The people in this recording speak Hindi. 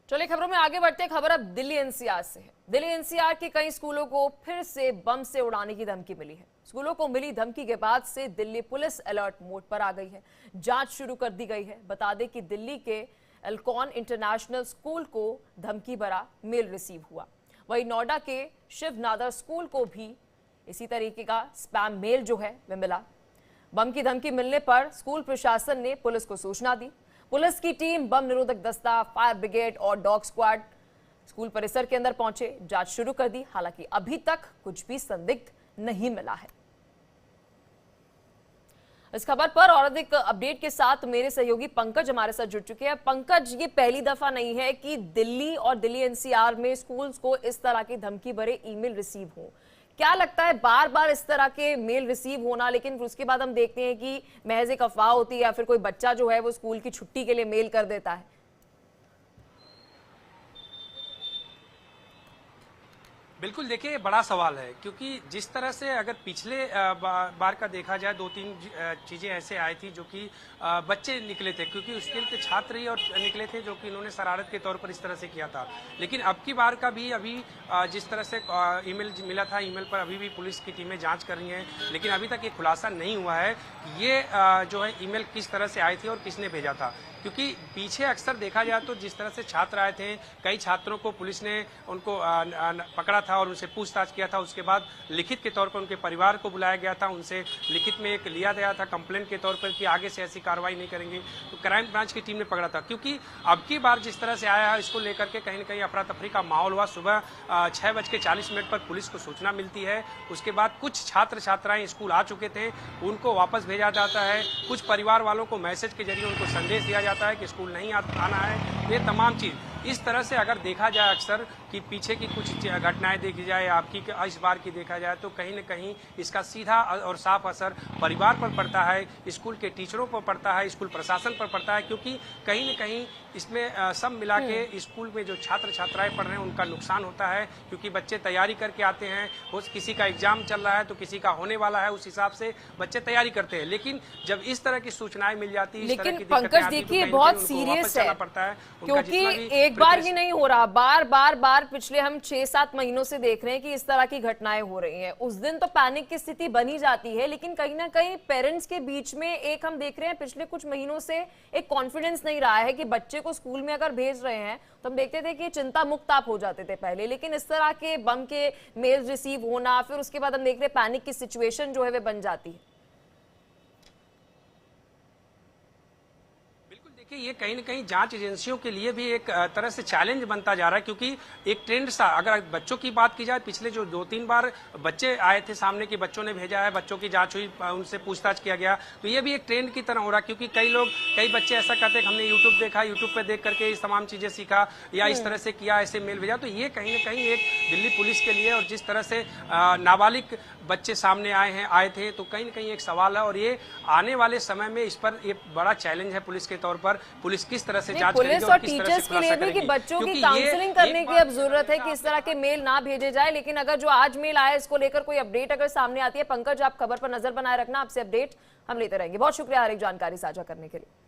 चलिए खबरों में आगे बढ़ते हैं। खबर अब दिल्ली एनसीआर से है। दिल्ली एनसीआर के कई स्कूलों को फिर से बम से उड़ाने की धमकी मिली है। स्कूलों को मिली धमकी के बाद से दिल्ली पुलिस अलर्ट मोड पर आ गई है। जांच शुरू कर दी गई है। बता दें कि दिल्ली के एल्कॉन इंटरनेशनल स्कूल को धमकी भरा मेल रिसीव हुआ। वहीं नोएडा के शिव नादर स्कूल को भी इसी तरीके का स्पैम मेल जो है वह मिला। बम की धमकी मिलने पर स्कूल प्रशासन ने पुलिस को सूचना दी। पुलिस की टीम, बम निरोधक दस्ता, फायर ब्रिगेड और डॉग स्क्वाड स्कूल परिसर के अंदर पहुंचे, जांच शुरू कर दी। हालांकि अभी तक कुछ भी संदिग्ध नहीं मिला है। इस खबर पर और अधिक अपडेट के साथ मेरे सहयोगी पंकज हमारे साथ जुड़ चुके हैं। पंकज, ये पहली दफा नहीं है कि दिल्ली और दिल्ली एनसीआर में स्कूल्स को इस तरह की धमकी भरे ईमेल रिसीव हो। क्या लगता है बार बार इस तरह के मेल रिसीव होना, लेकिन उसके बाद हम देखते हैं कि महज एक अफवाह होती है या फिर कोई बच्चा जो है वो स्कूल की छुट्टी के लिए मेल कर देता है? बिल्कुल, देखिए बड़ा सवाल है, क्योंकि जिस तरह से अगर पिछले बार का देखा जाए, दो तीन चीज़ें ऐसे आई थी जो कि बच्चे निकले थे, क्योंकि स्कूल के छात्र ही और निकले थे जो कि इन्होंने शरारत के तौर पर इस तरह से किया था। लेकिन अब की बार का भी अभी जिस तरह से ईमेल मिला था, ईमेल पर अभी भी पुलिस की टीमें जांच कर रही हैं, लेकिन अभी तक ये खुलासा नहीं हुआ है कि ये जो है ईमेल किस तरह से आई थी और किसने भेजा था। क्योंकि पीछे अक्सर देखा जाए तो जिस तरह से छात्र आए थे, कई छात्रों को पुलिस ने उनको पकड़ा था और उनसे पूछताछ किया था। उसके बाद लिखित के तौर पर उनके परिवार को बुलाया गया था, उनसे लिखित में एक लिया गया था कंप्लेंट के तौर पर कि आगे से ऐसी कार्रवाई नहीं करेंगे। तो क्राइम ब्रांच की टीम ने पकड़ा था। क्योंकि अब की बार जिस तरह से आया है, इसको लेकर के कहीं न कहीं अफरा तफरी का माहौल हुआ। सुबह 6:40 पर पुलिस को सूचना मिलती है। उसके बाद कुछ छात्र छात्राएं स्कूल आ चुके थे, उनको वापस भेजा जाता है। कुछ परिवार वालों को मैसेज के जरिए उनको संदेश दिया जाता है कि स्कूल नहीं आना है। ये तमाम चीज़ इस तरह से अगर देखा जाए अक्सर कि पीछे की कुछ घटनाएं देखी जाए, आपकी इस बार की देखा जाए, तो कहीं न कहीं इसका सीधा और साफ असर परिवार पर पड़ता है, स्कूल के टीचरों पर पड़ता है, स्कूल प्रशासन पर पड़ता है। क्योंकि कहीं न कहीं इसमें सब मिला के स्कूल में जो छात्र छात्राएं पढ़ रहे हैं उनका नुकसान होता है। क्योंकि बच्चे तैयारी करके आते हैं, किसी का एग्जाम चल रहा है तो किसी का होने वाला है, उस हिसाब से बच्चे तैयारी करते हैं। लेकिन जब इस तरह की सूचनाएं मिल जाती है, लेकिन पंकज देखिए बहुत सीरियस है, क्योंकि एक बार ही नहीं हो रहा, बार पिछले हम 6-7 महीनों से देख रहे हैं कि इस तरह की घटनाएं हो रही हैं। उस दिन तो पैनिक की स्थिति बनी जाती है, लेकिन कहीं ना कहीं पेरेंट्स के बीच में एक हम देख रहे हैं पिछले कुछ महीनों से एक कॉन्फिडेंस नहीं रहा है कि बच्चे को स्कूल में अगर भेज रहे हैं तो हम देखते थे कि चिंता मुक्त आप हो जाते थे पहले, लेकिन इस तरह के बम के मेल रिसीव होना, फिर उसके बाद हम देख रहे हैं पैनिक की सिचुएशन जो है वह बन जाती है। देखिए, ये कहीं न कहीं जांच एजेंसियों के लिए भी एक तरह से चैलेंज बनता जा रहा है। क्योंकि एक ट्रेंड सा, अगर बच्चों की बात की जाए, पिछले जो 2-3 बार बच्चे आए थे सामने कि बच्चों ने भेजा है, बच्चों की जांच हुई, उनसे पूछताछ किया गया, तो ये भी एक ट्रेंड की तरह हो रहा है। क्योंकि कई बच्चे ऐसा कहते हैं कि हमने यूट्यूब देखा, यूट्यूब पर देख करके इस तमाम चीज़ें सीखा या इस तरह से किया, ऐसे मेल भेजा। तो ये कहीं न कहीं एक दिल्ली पुलिस के लिए, और जिस तरह से नाबालिग बच्चे सामने आए थे, तो कहीं न कहीं एक सवाल है। और ये आने वाले समय में इस पर एक बड़ा चैलेंज है पुलिस के तौर पर। पुलिस किस तरह से जांच करेगी और किस तरह से के लिए भी कि बच्चों की काउंसलिंग करने की अब जरूरत है कि इस तरह के मेल ना भेजे जाए। लेकिन अगर जो आज मेल आया, इसको लेकर कोई अपडेट अगर सामने आती है, पंकज आप खबर पर नजर बनाए रखना, आपसे अपडेट हम लेते रहेंगे। बहुत शुक्रिया हर एक जानकारी साझा करने के लिए।